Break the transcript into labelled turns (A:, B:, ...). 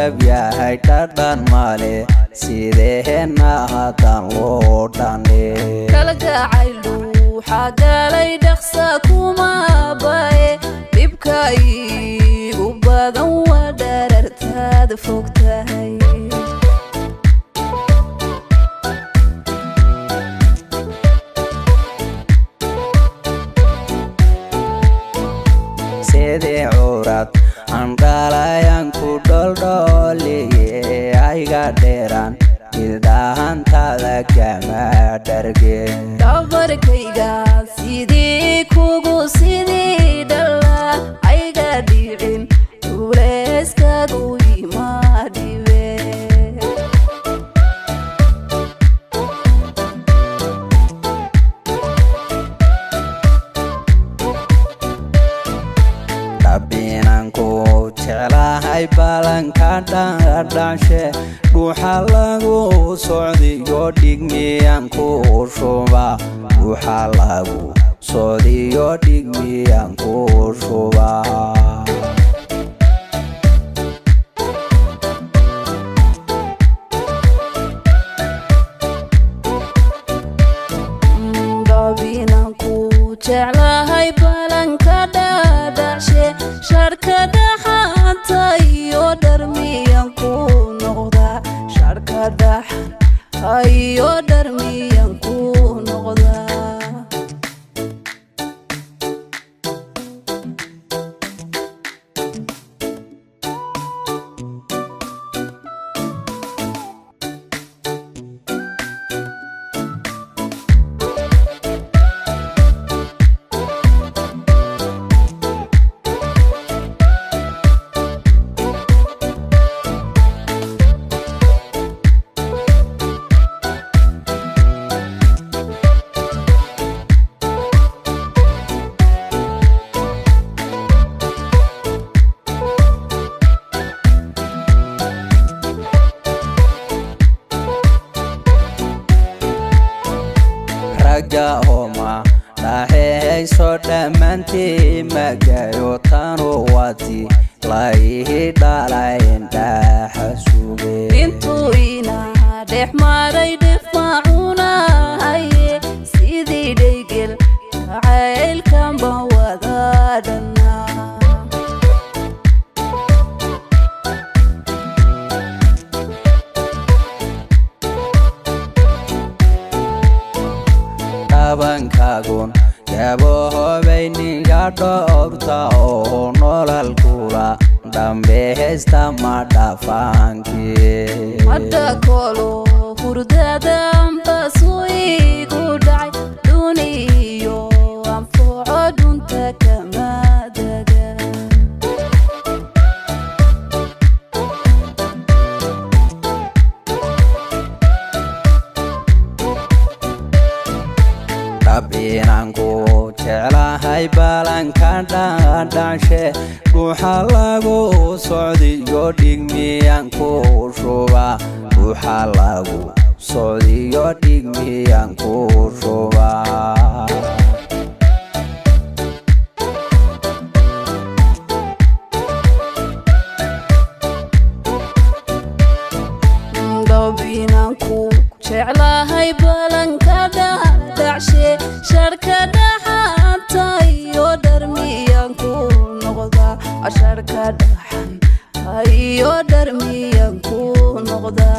A: dhabya haytadan male sidehena hadan loo dhane
B: kala gacaylu xagalay dhaqsa kuma bae dibkay u badan wadarartaad fogtahay
A: sede urad andalayan ku doldoliye ayga dheeran ildahantada kama dharge
B: dabarkayga sidii kugu sidii dhala ayga dhicin duleeskagu imaadhibe
A: dabinanku jeclahay balanka dhashe dhuuxa lagu socdiyo dhigmiyan ku shuba dhuuxa lagu socdiyo dhigmiyan ku shuba
B: dabinanku jeclahay balanka dhashe sharkada xanta iyo dharmiyan ku noqda sharkada iyo dharmiyan ku noqda raga homa lahey so dhamanti magayo tanu wati laihi dhalayn dhaxasuge intu ina dhexmaray dhifacuna haye sidii dhaygel jacaylkan ba wadadhana
A: abankagun gabohobay ninga dhoobta oo nolol kula dambehesta ma dhafanki
B: hadda kolo hurdadanba suigu dhacay duniyo anfuco dunta kama daga dabinanku jeclahay balanka dhashe dhuuxa lagu socdiyo dhigmiyan ku shuba dhuuxa lagu socdiyo dhigmiyan ku shuba dabinanku jeclahay balanka dhashe sharkada xanta iyo dharmiyan ku noqda sharkada iyo dharmiyan ku noqda